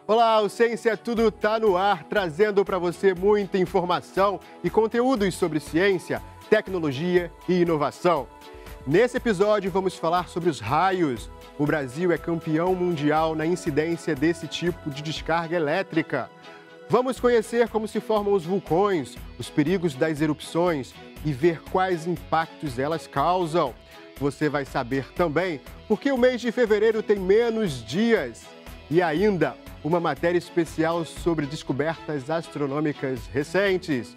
Olá, o Ciência Tudo tá no ar, trazendo para você muita informação e conteúdos sobre ciência, tecnologia e inovação. Nesse episódio vamos falar sobre os raios. O Brasil é campeão mundial na incidência desse tipo de descarga elétrica. Vamos conhecer como se formam os vulcões, os perigos das erupções e ver quais impactos elas causam. Você vai saber também por que o mês de fevereiro tem menos dias. E ainda, uma matéria especial sobre descobertas astronômicas recentes.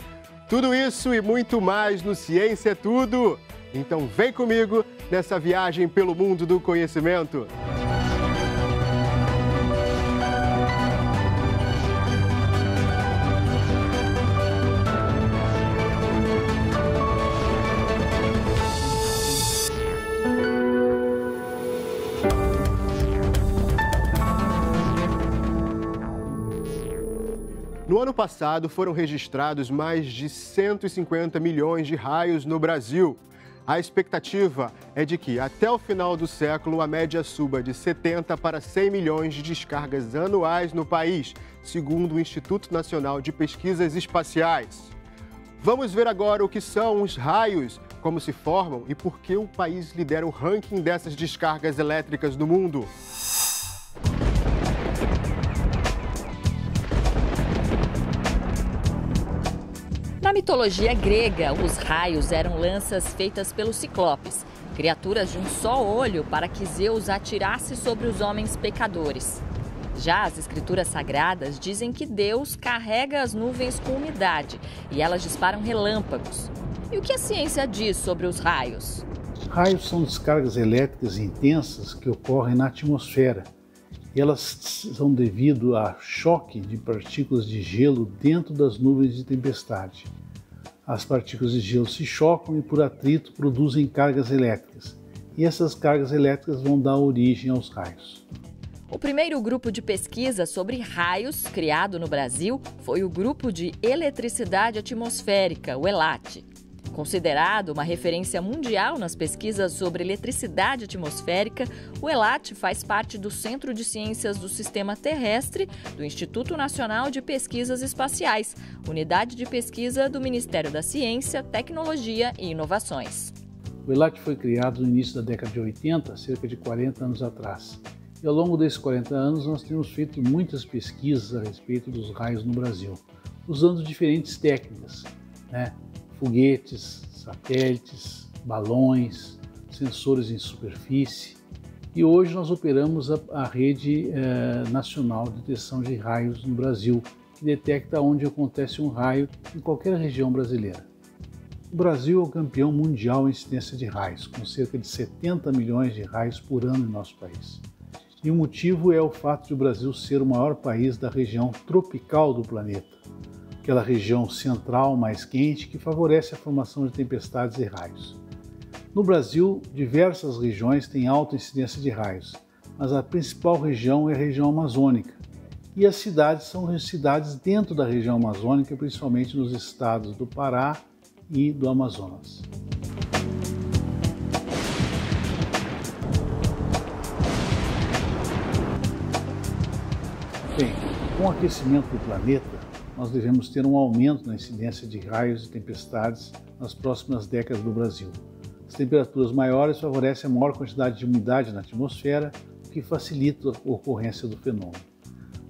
Tudo isso e muito mais no Ciência é Tudo. Então vem comigo nessa viagem pelo mundo do conhecimento. No ano passado, foram registrados mais de 150 milhões de raios no Brasil. A expectativa é de que, até o final do século, a média suba de 70 para 100 milhões de descargas anuais no país, segundo o Instituto Nacional de Pesquisas Espaciais. Vamos ver agora o que são os raios, como se formam e por que o país lidera o ranking dessas descargas elétricas no mundo. Na mitologia grega, os raios eram lanças feitas pelos ciclopes, criaturas de um só olho para que Zeus atirasse sobre os homens pecadores. Já as escrituras sagradas dizem que Deus carrega as nuvens com umidade e elas disparam relâmpagos. E o que a ciência diz sobre os raios? Raios são descargas elétricas intensas que ocorrem na atmosfera. Elas são devido a choque de partículas de gelo dentro das nuvens de tempestade. As partículas de gelo se chocam e, por atrito, produzem cargas elétricas. E essas cargas elétricas vão dar origem aos raios. O primeiro grupo de pesquisa sobre raios criado no Brasil foi o Grupo de Eletricidade Atmosférica, o ELAT. Considerado uma referência mundial nas pesquisas sobre eletricidade atmosférica, o ELAT faz parte do Centro de Ciências do Sistema Terrestre do Instituto Nacional de Pesquisas Espaciais, unidade de pesquisa do Ministério da Ciência, Tecnologia e Inovações. O ELAT foi criado no início da década de 80, cerca de 40 anos atrás. E ao longo desses 40 anos nós temos feito muitas pesquisas a respeito dos raios no Brasil, usando diferentes técnicas, foguetes, satélites, balões, sensores em superfície. E hoje nós operamos a rede nacional de detecção de raios no Brasil, que detecta onde acontece um raio em qualquer região brasileira. O Brasil é o campeão mundial em incidência de raios, com cerca de 70 milhões de raios por ano em nosso país. E o motivo é o fato de o Brasil ser o maior país da região tropical do planeta, aquela região central mais quente que favorece a formação de tempestades e raios. No Brasil, diversas regiões têm alta incidência de raios, mas a principal região é a região amazônica. E as cidades são cidades dentro da região amazônica, principalmente nos estados do Pará e do Amazonas. Bem, com o aquecimento do planeta, nós devemos ter um aumento na incidência de raios e tempestades nas próximas décadas no Brasil. As temperaturas maiores favorecem a maior quantidade de umidade na atmosfera, o que facilita a ocorrência do fenômeno.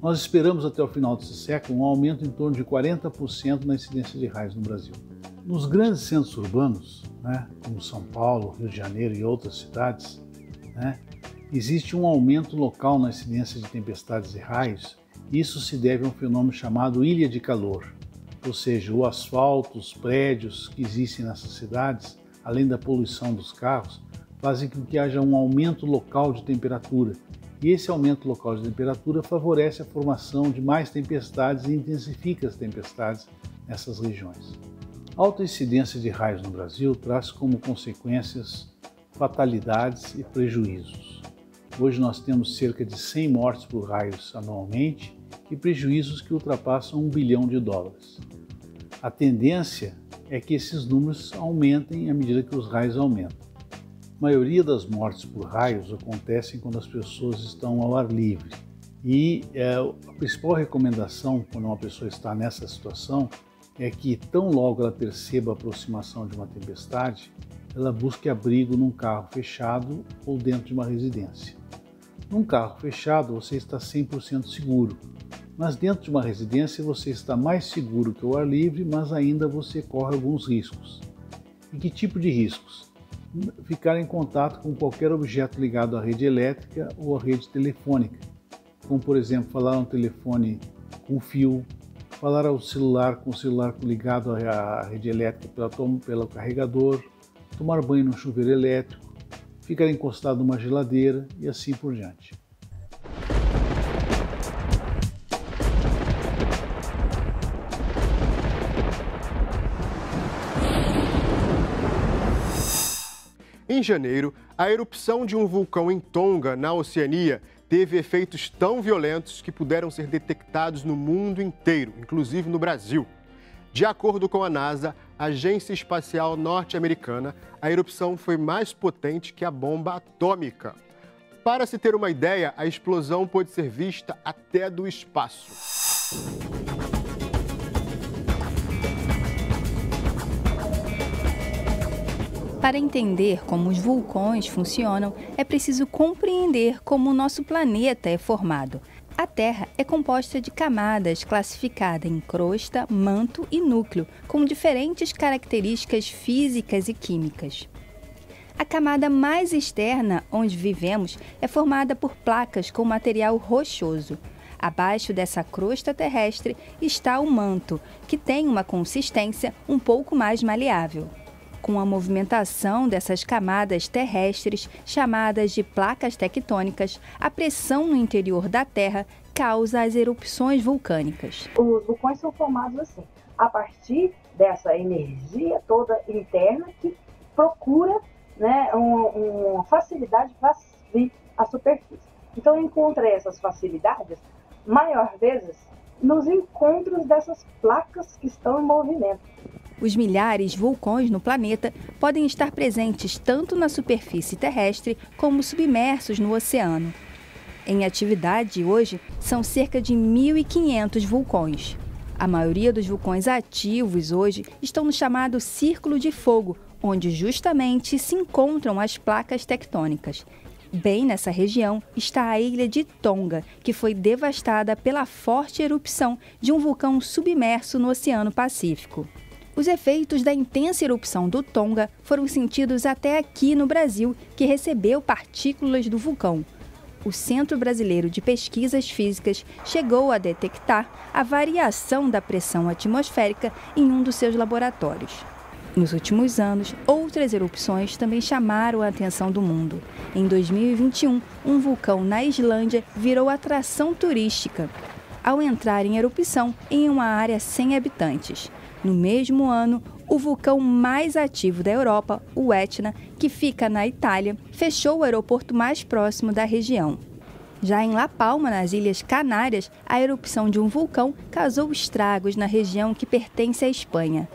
Nós esperamos até o final desse século um aumento em torno de 40% na incidência de raios no Brasil. Nos grandes centros urbanos, como São Paulo, Rio de Janeiro e outras cidades, existe um aumento local na incidência de tempestades e raios. Isso se deve a um fenômeno chamado ilha de calor, ou seja, o asfalto, os prédios que existem nessas cidades, além da poluição dos carros, fazem com que haja um aumento local de temperatura. E esse aumento local de temperatura favorece a formação de mais tempestades e intensifica as tempestades nessas regiões. A alta incidência de raios no Brasil traz como consequências fatalidades e prejuízos. Hoje nós temos cerca de 100 mortes por raios anualmente e prejuízos que ultrapassam US$1 bilhão. A tendência é que esses números aumentem à medida que os raios aumentam. A maioria das mortes por raios acontecem quando as pessoas estão ao ar livre, E a principal recomendação quando uma pessoa está nessa situação é que, tão logo ela perceba a aproximação de uma tempestade, ela busque abrigo num carro fechado ou dentro de uma residência. Num carro fechado você está 100% seguro, mas dentro de uma residência você está mais seguro que ao ar livre, mas ainda você corre alguns riscos. E que tipo de riscos? Ficar em contato com qualquer objeto ligado à rede elétrica ou à rede telefônica, como por exemplo falar no telefone com fio, falar ao celular com o celular ligado à rede elétrica pelo carregador, tomar banho no chuveiro elétrico, ficar encostado numa geladeira e assim por diante. Em janeiro, a erupção de um vulcão em Tonga, na Oceania, teve efeitos tão violentos que puderam ser detectados no mundo inteiro, inclusive no Brasil. De acordo com a NASA, a Agência Espacial Norte-Americana, a erupção foi mais potente que a bomba atômica. Para se ter uma ideia, a explosão pôde ser vista até do espaço. Para entender como os vulcões funcionam, é preciso compreender como o nosso planeta é formado. A Terra é composta de camadas classificadas em crosta, manto e núcleo, com diferentes características físicas e químicas. A camada mais externa, onde vivemos, é formada por placas com material rochoso. Abaixo dessa crosta terrestre está o manto, que tem uma consistência um pouco mais maleável. Com a movimentação dessas camadas terrestres, chamadas de placas tectônicas, a pressão no interior da Terra causa as erupções vulcânicas. Os vulcões são formados assim, a partir dessa energia toda interna que procura, né, uma facilidade para vir à superfície. Então encontra essas facilidades, maior vezes, nos encontros dessas placas que estão em movimento. Os milhares de vulcões no planeta podem estar presentes tanto na superfície terrestre como submersos no oceano. Em atividade hoje, são cerca de 1.500 vulcões. A maioria dos vulcões ativos hoje estão no chamado Círculo de Fogo, onde justamente se encontram as placas tectônicas. Bem nessa região está a ilha de Tonga, que foi devastada pela forte erupção de um vulcão submerso no Oceano Pacífico. Os efeitos da intensa erupção do Tonga foram sentidos até aqui no Brasil, que recebeu partículas do vulcão. O Centro Brasileiro de Pesquisas Físicas chegou a detectar a variação da pressão atmosférica em um dos seus laboratórios. Nos últimos anos, outras erupções também chamaram a atenção do mundo. Em 2021, um vulcão na Islândia virou atração turística, ao entrar em erupção em uma área sem habitantes. No mesmo ano, o vulcão mais ativo da Europa, o Etna, que fica na Itália, fechou o aeroporto mais próximo da região. Já em La Palma, nas Ilhas Canárias, a erupção de um vulcão causou estragos na região que pertence à Espanha.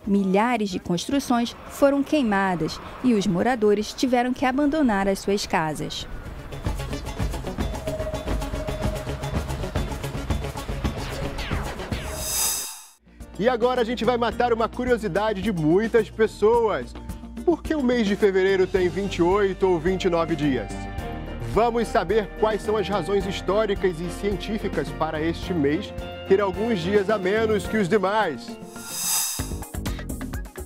Milhares de construções foram queimadas e os moradores tiveram que abandonar as suas casas. E agora a gente vai matar uma curiosidade de muitas pessoas. Por que o mês de fevereiro tem 28 ou 29 dias? Vamos saber quais são as razões históricas e científicas para este mês ter alguns dias a menos que os demais.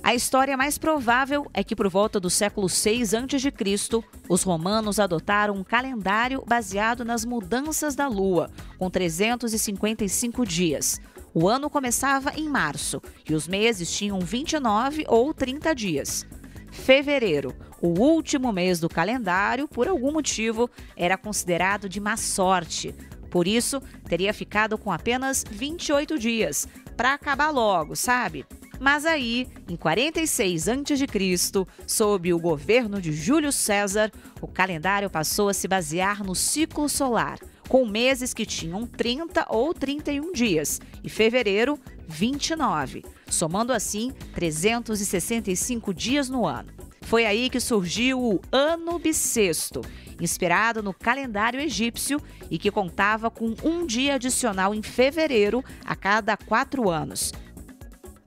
A história mais provável é que, por volta do século VI a.C., os romanos adotaram um calendário baseado nas mudanças da Lua, com 355 dias. O ano começava em março e os meses tinham 29 ou 30 dias. Fevereiro, o último mês do calendário, por algum motivo, era considerado de má sorte. Por isso, teria ficado com apenas 28 dias, para acabar logo, sabe? Mas aí, em 46 a.C., sob o governo de Júlio César, o calendário passou a se basear no ciclo solar, com meses que tinham 30 ou 31 dias, e fevereiro, 29, somando assim 365 dias no ano. Foi aí que surgiu o Ano Bissexto, inspirado no calendário egípcio e que contava com um dia adicional em fevereiro a cada 4 anos.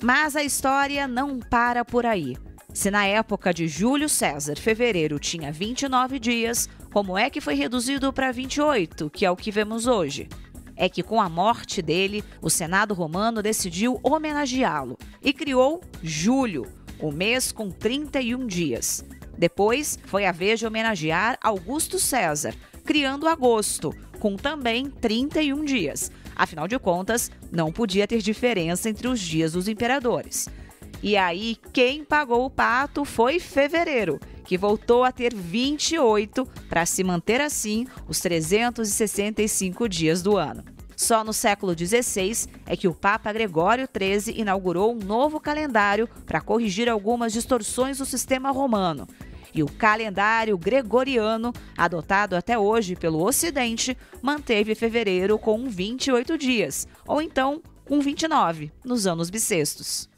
Mas a história não para por aí. Se na época de Júlio César, fevereiro tinha 29 dias, como é que foi reduzido para 28, que é o que vemos hoje? É que com a morte dele, o Senado romano decidiu homenageá-lo e criou julho, o mês com 31 dias. Depois, foi a vez de homenagear Augusto César, criando agosto, com também 31 dias. Afinal de contas, não podia ter diferença entre os dias dos imperadores. E aí, quem pagou o pato foi fevereiro, que voltou a ter 28 para se manter assim os 365 dias do ano. Só no século XVI é que o Papa Gregório XIII inaugurou um novo calendário para corrigir algumas distorções do sistema romano. E o calendário gregoriano, adotado até hoje pelo Ocidente, manteve fevereiro com 28 dias, ou então com 29, nos anos bissextos.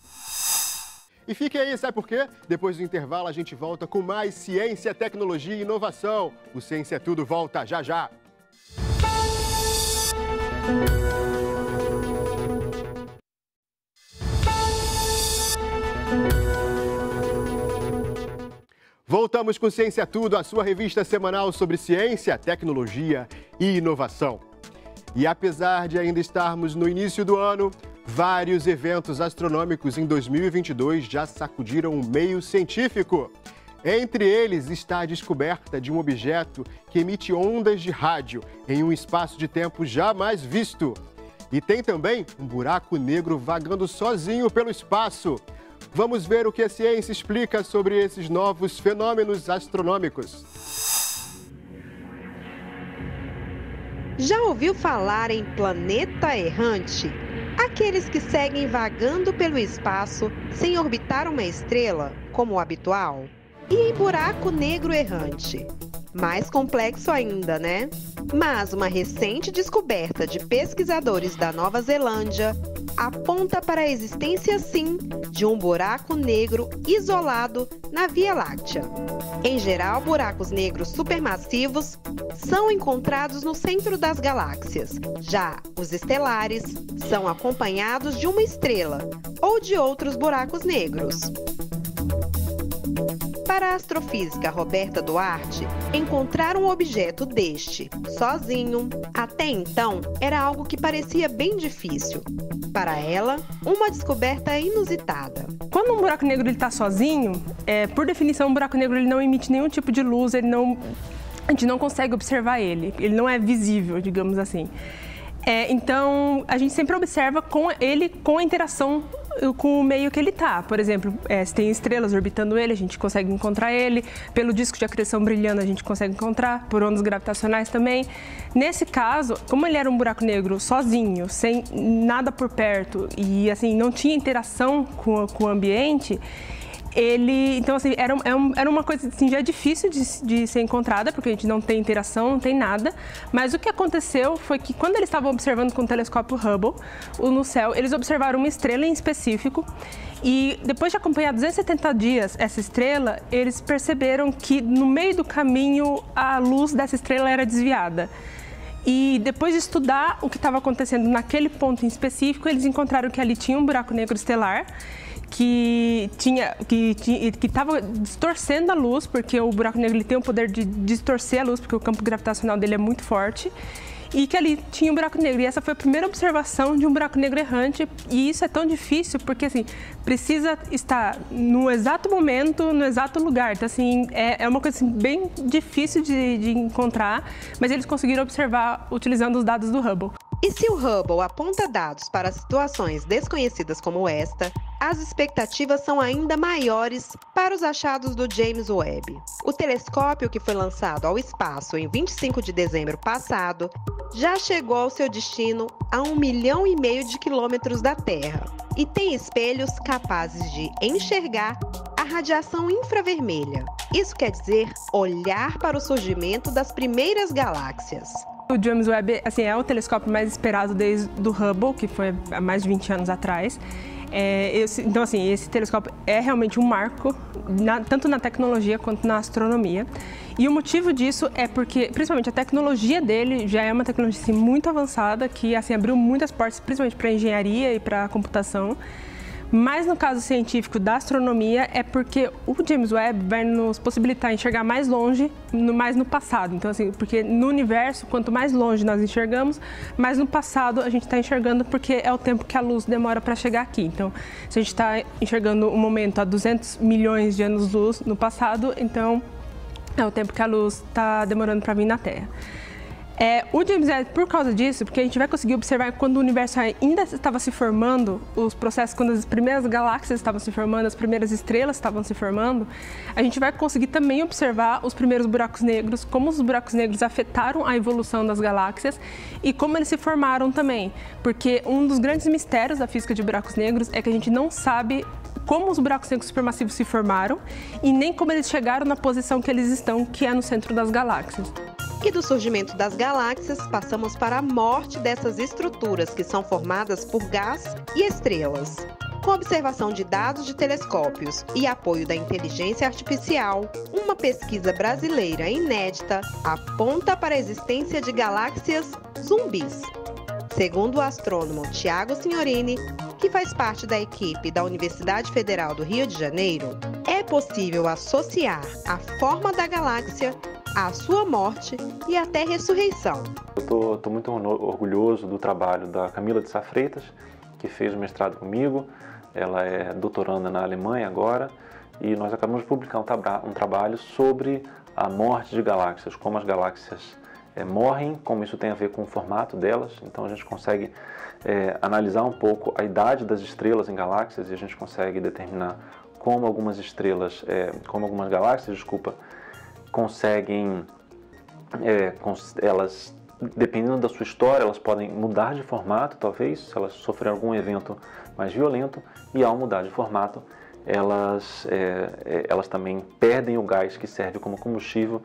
E fique aí, sabe por quê? Depois do intervalo a gente volta com mais ciência, tecnologia e inovação. O Ciência é Tudo volta já já. Voltamos com Ciência é Tudo, a sua revista semanal sobre ciência, tecnologia e inovação. E apesar de ainda estarmos no início do ano, vários eventos astronômicos em 2022 já sacudiram o meio científico. Entre eles está a descoberta de um objeto que emite ondas de rádio em um espaço de tempo jamais visto. E tem também um buraco negro vagando sozinho pelo espaço. Vamos ver o que a ciência explica sobre esses novos fenômenos astronômicos. Já ouviu falar em planeta errante? Aqueles que seguem vagando pelo espaço sem orbitar uma estrela, como o habitual? E em buraco negro errante? Mais complexo ainda, né? Mas uma recente descoberta de pesquisadores da Nova Zelândia aponta para a existência, sim, de um buraco negro isolado na Via Láctea. Em geral, buracos negros supermassivos são encontrados no centro das galáxias. Já os estelares são acompanhados de uma estrela ou de outros buracos negros. Para a astrofísica Roberta Duarte, encontrar um objeto deste, sozinho, até então, era algo que parecia bem difícil. Para ela, uma descoberta inusitada. Quando um buraco negro está sozinho, por definição, um buraco negro ele não emite nenhum tipo de luz, a gente não consegue observar ele não é visível, digamos assim. Então, a gente sempre observa com a interação com o meio que ele está. Por exemplo, se tem estrelas orbitando ele, a gente consegue encontrar ele. Pelo disco de acreção brilhando, a gente consegue encontrar. Por ondas gravitacionais também. Nesse caso, como ele era um buraco negro sozinho, sem nada por perto e assim não tinha interação com o ambiente, então assim, era uma coisa assim, já difícil de ser encontrada, porque a gente não tem interação, não tem nada. Mas o que aconteceu foi que quando eles estavam observando com o telescópio Hubble no céu, eles observaram uma estrela em específico. E depois de acompanhar 270 dias essa estrela, eles perceberam que no meio do caminho a luz dessa estrela era desviada. E depois de estudar o que estava acontecendo naquele ponto em específico, eles encontraram que ali tinha um buraco negro estelar que estava distorcendo a luz, porque o buraco negro ele tem o poder de distorcer a luz, porque o campo gravitacional dele é muito forte, e que ali tinha um buraco negro. E essa foi a primeira observação de um buraco negro errante, e isso é tão difícil porque assim, precisa estar no exato momento, no exato lugar. Então assim, é uma coisa assim, bem difícil de encontrar, mas eles conseguiram observar utilizando os dados do Hubble. E se o Hubble aponta dados para situações desconhecidas como esta, as expectativas são ainda maiores para os achados do James Webb. O telescópio, que foi lançado ao espaço em 25 de dezembro passado, já chegou ao seu destino a 1,5 milhão de quilômetros da Terra e tem espelhos capazes de enxergar a radiação infravermelha. Isso quer dizer olhar para o surgimento das primeiras galáxias. O James Webb assim, é o telescópio mais esperado desde o Hubble, que foi há mais de 20 anos atrás. Então, assim, esse telescópio é realmente um marco, tanto na tecnologia quanto na astronomia. E o motivo disso é porque, principalmente, a tecnologia dele já é uma tecnologia assim, muito avançada, que assim, abriu muitas portas, principalmente para a engenharia e para a computação. Mas no caso científico da astronomia é porque o James Webb vai nos possibilitar enxergar mais longe, mais no passado. Então, assim, porque no universo, quanto mais longe nós enxergamos, mais no passado a gente está enxergando, porque é o tempo que a luz demora para chegar aqui. Então, se a gente está enxergando um momento a 200 milhões de anos-luz no passado, então é o tempo que a luz está demorando para vir na Terra. O James Webb, por causa disso, porque a gente vai conseguir observar quando o universo ainda estava se formando, os processos, quando as primeiras galáxias estavam se formando, as primeiras estrelas estavam se formando, a gente vai conseguir também observar os primeiros buracos negros, como os buracos negros afetaram a evolução das galáxias e como eles se formaram também. Porque um dos grandes mistérios da física de buracos negros é que a gente não sabe como os buracos negros supermassivos se formaram e nem como eles chegaram na posição que eles estão, que é no centro das galáxias. E do surgimento das galáxias, passamos para a morte dessas estruturas que são formadas por gás e estrelas. Com observação de dados de telescópios e apoio da inteligência artificial, uma pesquisa brasileira inédita aponta para a existência de galáxias zumbis. Segundo o astrônomo Tiago Signorini, que faz parte da equipe da Universidade Federal do Rio de Janeiro, é possível associar a forma da galáxia à sua morte e até ressurreição. Eu estou muito orgulhoso do trabalho da Camila de Sá Freitas, que fez o mestrado comigo. Ela é doutoranda na Alemanha agora e nós acabamos de publicar um trabalho sobre a morte de galáxias, como as galáxias morrem, como isso tem a ver com o formato delas. Então a gente consegue analisar um pouco a idade das estrelas em galáxias e a gente consegue determinar como algumas galáxias, conseguem, elas, dependendo da sua história, elas podem mudar de formato, talvez, se elas sofrerem algum evento mais violento, e ao mudar de formato, elas também perdem o gás que serve como combustível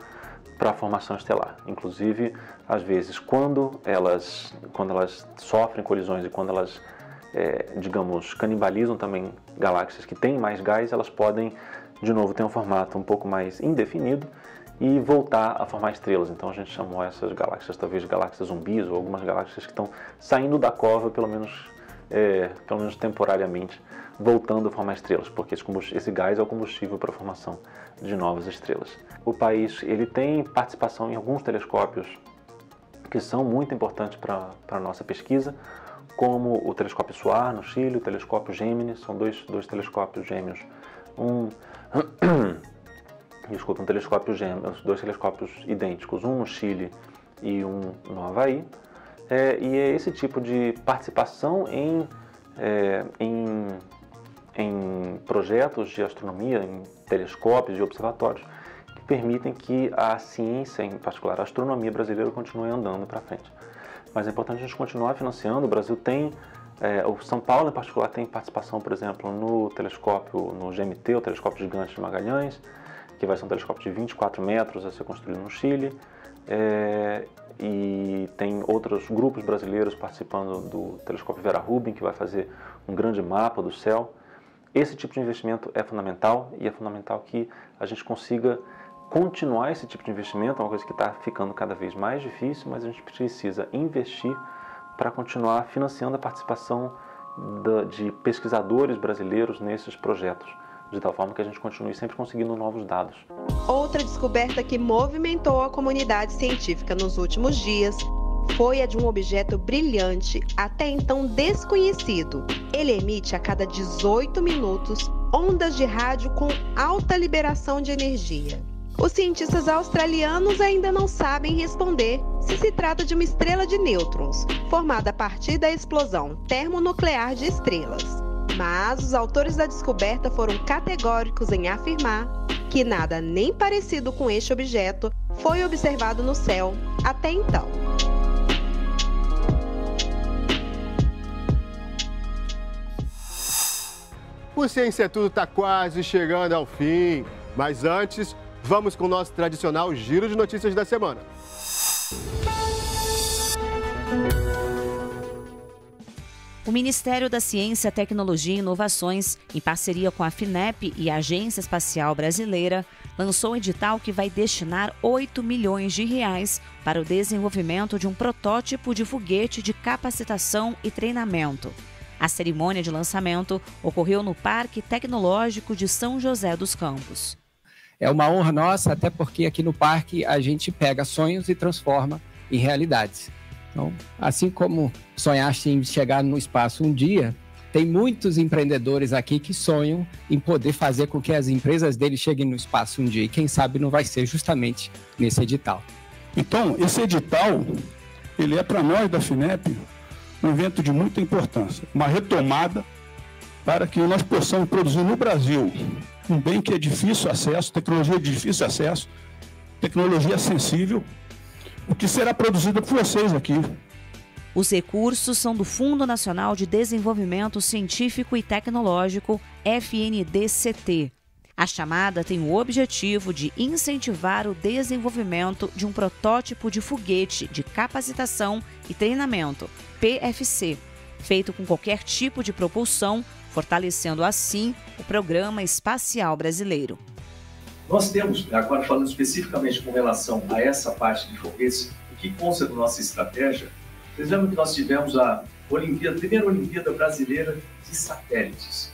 para a formação estelar. Inclusive, às vezes, quando elas sofrem colisões e quando elas, canibalizam também galáxias que têm mais gás, elas podem, de novo, ter um formato um pouco mais indefinido e voltar a formar estrelas. Então a gente chamou essas galáxias, talvez, de galáxias zumbis, ou algumas galáxias que estão saindo da cova, pelo menos temporariamente, voltando a formar estrelas, porque esse gás é o combustível para a formação de novas estrelas. O país ele tem participação em alguns telescópios que são muito importantes para a nossa pesquisa, como o telescópio SOAR no Chile, o telescópio Gemini, são dois telescópios gêmeos, dois telescópios idênticos, um no Chile e um no Havaí. E é esse tipo de participação em projetos de astronomia, em telescópios e observatórios, que permitem que a ciência, em particular a astronomia brasileira, continue andando para frente. Mas é importante a gente continuar financiando. O Brasil tem, o São Paulo em particular tem participação, por exemplo, no GMT, o Telescópio Gigante de Magalhães, que vai ser um telescópio de 24 metros a ser construído no Chile. E tem outros grupos brasileiros participando do telescópio Vera Rubin, que vai fazer um grande mapa do céu. Esse tipo de investimento é fundamental, e é fundamental que a gente consiga continuar esse tipo de investimento. É uma coisa que está ficando cada vez mais difícil, mas a gente precisa investir para continuar financiando a participação de pesquisadores brasileiros nesses projetos, de tal forma que a gente continue sempre conseguindo novos dados. Outra descoberta que movimentou a comunidade científica nos últimos dias foi a de um objeto brilhante, até então desconhecido. Ele emite a cada 18 minutos ondas de rádio com alta liberação de energia. Os cientistas australianos ainda não sabem responder se se trata de uma estrela de nêutrons, formada a partir da explosão termonuclear de estrelas. Mas os autores da descoberta foram categóricos em afirmar que nada nem parecido com este objeto foi observado no céu até então. O Ciência é Tudo está quase chegando ao fim, mas antes, vamos com o nosso tradicional giro de notícias da semana. O Ministério da Ciência, Tecnologia e Inovações, em parceria com a FINEP e a Agência Espacial Brasileira, lançou um edital que vai destinar 8 milhões de reais para o desenvolvimento de um protótipo de foguete de capacitação e treinamento. A cerimônia de lançamento ocorreu no Parque Tecnológico de São José dos Campos. É uma honra nossa, até porque aqui no parque a gente pega sonhos e transforma em realidades. Então, assim como sonhaste em chegar no espaço um dia, tem muitos empreendedores aqui que sonham em poder fazer com que as empresas deles cheguem no espaço um dia. E quem sabe não vai ser justamente nesse edital. Então, esse edital, ele é para nós da FINEP um evento de muita importância. Uma retomada para que nós possamos produzir no Brasil um bem que é difícil acesso, tecnologia de difícil acesso, tecnologia sensível, o que será produzido por vocês aqui. Os recursos são do Fundo Nacional de Desenvolvimento Científico e Tecnológico, FNDCT. A chamada tem o objetivo de incentivar o desenvolvimento de um protótipo de foguete de capacitação e treinamento, PFC, feito com qualquer tipo de propulsão, fortalecendo assim o Programa Espacial Brasileiro. Nós temos, agora falando especificamente com relação a essa parte de foguetes, o que consta da nossa estratégia. Vocês lembram que nós tivemos a primeira Olimpíada Brasileira de Satélites.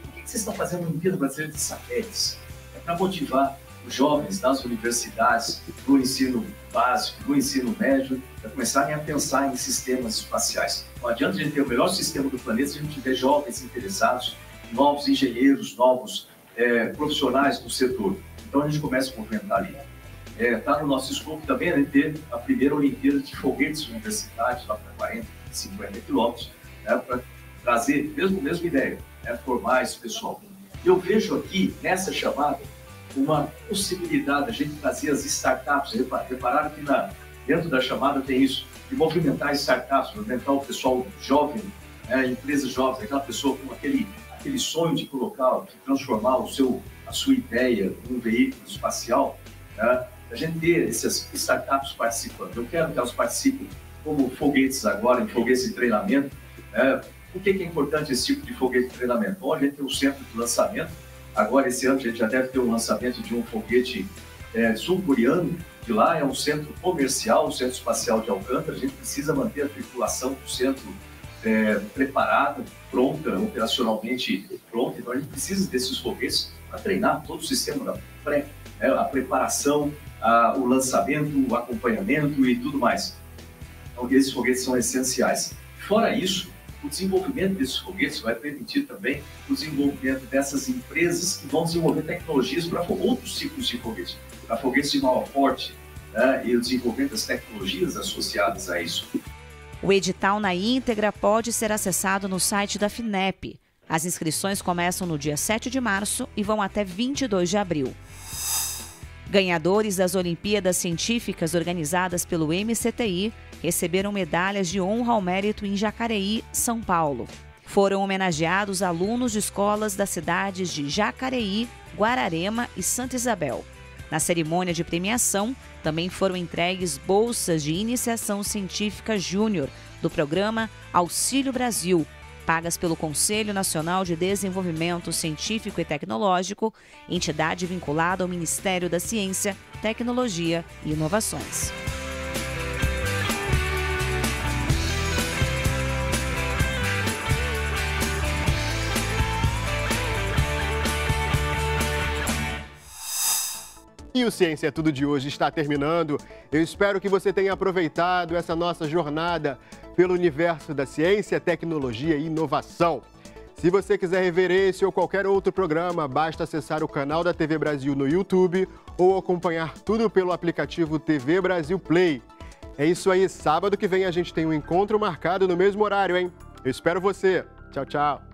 Por que vocês estão fazendo a Olimpíada Brasileira de Satélites? É para motivar os jovens das universidades, do ensino básico, do ensino médio, a começarem a pensar em sistemas espaciais. Não adianta a gente ter o melhor sistema do planeta se a gente tiver jovens interessados, novos engenheiros, novos profissionais do setor. Então a gente começa a movimentar ali. Está no nosso escopo também a gente ter a primeira Olimpíada de Foguetes Universitários, lá para 40, 50 quilômetros, para trazer a mesma ideia, formar esse pessoal. Eu vejo aqui, nessa chamada, uma possibilidade de a gente trazer as startups. Repararam que dentro da chamada tem isso, de movimentar startups, movimentar o pessoal jovem, empresas jovens, aquela pessoa com aquele sonho de colocar, de transformar a sua ideia num veículo espacial, a gente ter essas startups participando. Eu quero que elas participem como foguetes agora, em foguetes de treinamento. Por que é importante esse tipo de foguete de treinamento? Bom, a gente tem um centro de lançamento. Agora, esse ano, a gente já deve ter um lançamento de um foguete sul-coreano, que lá é um centro comercial, um centro espacial de Alcântara. A gente precisa manter a tripulação do centro preparada, pronta, operacionalmente pronta. Então, a gente precisa desses foguetes para treinar todo o sistema a preparação, o lançamento, o acompanhamento e tudo mais. Então, esses foguetes são essenciais. Fora isso, o desenvolvimento desses foguetes vai permitir também o desenvolvimento dessas empresas que vão desenvolver tecnologias para outros tipos de foguetes, para foguetes de maior porte, e o desenvolvimento das tecnologias associadas a isso. O edital na íntegra pode ser acessado no site da FINEP. As inscrições começam no dia 7 de março e vão até 22 de abril. Ganhadores das Olimpíadas Científicas organizadas pelo MCTI receberam medalhas de honra ao mérito em Jacareí, São Paulo. Foram homenageados alunos de escolas das cidades de Jacareí, Guararema e Santa Isabel. Na cerimônia de premiação, também foram entregues bolsas de iniciação científica júnior do programa Auxílio Brasil, pagas pelo Conselho Nacional de Desenvolvimento Científico e Tecnológico, entidade vinculada ao Ministério da Ciência, Tecnologia e Inovações. E o Ciência é Tudo de hoje está terminando. Eu espero que você tenha aproveitado essa nossa jornada pelo universo da ciência, tecnologia e inovação. Se você quiser rever esse ou qualquer outro programa, basta acessar o canal da TV Brasil no YouTube ou acompanhar tudo pelo aplicativo TV Brasil Play. É isso aí, sábado que vem a gente tem um encontro marcado no mesmo horário, hein? Eu espero você. Tchau, tchau.